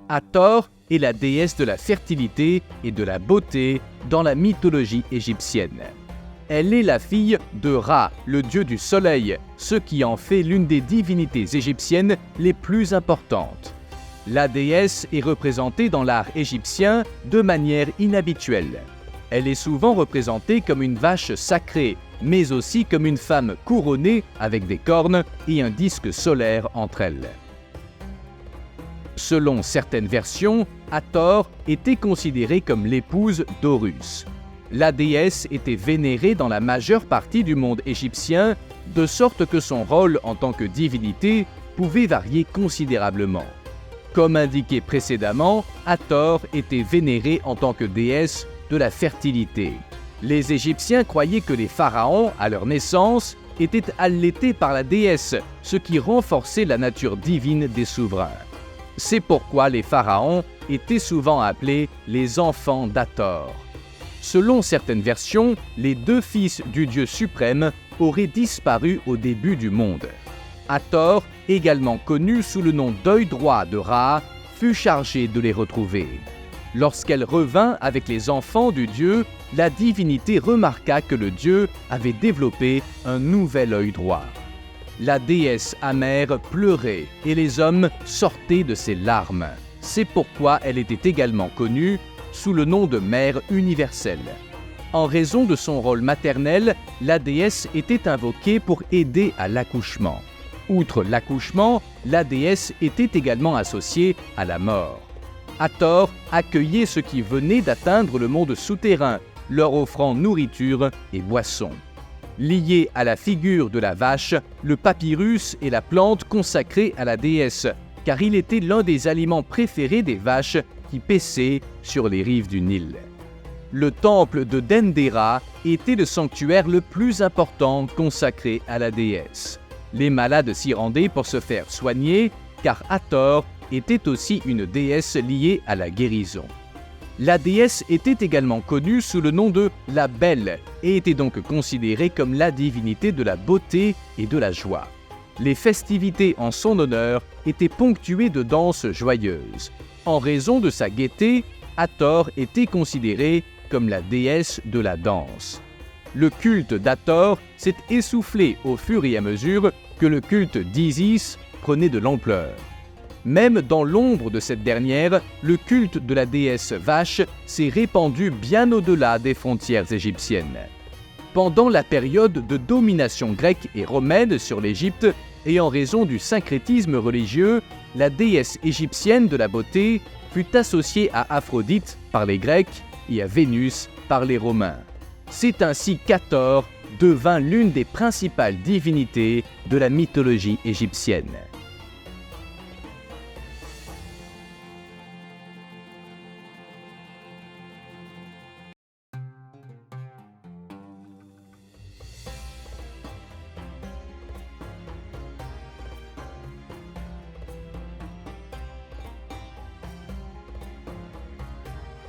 Hathor est la déesse de la fertilité et de la beauté dans la mythologie égyptienne. Elle est la fille de Ra, le dieu du soleil, ce qui en fait l'une des divinités égyptiennes les plus importantes. La déesse est représentée dans l'art égyptien de manière inhabituelle. Elle est souvent représentée comme une vache sacrée, mais aussi comme une femme couronnée avec des cornes et un disque solaire entre elles. Selon certaines versions, Hathor était considérée comme l'épouse d'Horus. La déesse était vénérée dans la majeure partie du monde égyptien, de sorte que son rôle en tant que divinité pouvait varier considérablement. Comme indiqué précédemment, Hathor était vénérée en tant que déesse de la fertilité. Les Égyptiens croyaient que les pharaons, à leur naissance, étaient allaités par la déesse, ce qui renforçait la nature divine des souverains. C'est pourquoi les pharaons étaient souvent appelés les enfants d'Hathor. Selon certaines versions, les deux fils du dieu suprême auraient disparu au début du monde. Hathor, également connu sous le nom d'œil droit de Ra, fut chargé de les retrouver. Lorsqu'elle revint avec les enfants du dieu, la divinité remarqua que le dieu avait développé un nouvel œil droit. La déesse amère pleurait et les hommes sortaient de ses larmes. C'est pourquoi elle était également connue sous le nom de Mère universelle. En raison de son rôle maternel, la déesse était invoquée pour aider à l'accouchement. Outre l'accouchement, la déesse était également associée à la mort. Hathor accueillait ceux qui venaient d'atteindre le monde souterrain, leur offrant nourriture et boissons. Lié à la figure de la vache, le papyrus est la plante consacrée à la déesse, car il était l'un des aliments préférés des vaches qui paissaient sur les rives du Nil. Le temple de Dendera était le sanctuaire le plus important consacré à la déesse. Les malades s'y rendaient pour se faire soigner, car Hathor était aussi une déesse liée à la guérison. La déesse était également connue sous le nom de la Belle et était donc considérée comme la divinité de la beauté et de la joie. Les festivités en son honneur étaient ponctuées de danses joyeuses. En raison de sa gaieté, Hathor était considérée comme la déesse de la danse. Le culte d'Hathor s'est essoufflé au fur et à mesure que le culte d'Isis prenait de l'ampleur. Même dans l'ombre de cette dernière, le culte de la déesse vache s'est répandu bien au-delà des frontières égyptiennes. Pendant la période de domination grecque et romaine sur l'Égypte, et en raison du syncrétisme religieux, la déesse égyptienne de la beauté fut associée à Aphrodite par les Grecs et à Vénus par les Romains. C'est ainsi qu'Hathor devint l'une des principales divinités de la mythologie égyptienne.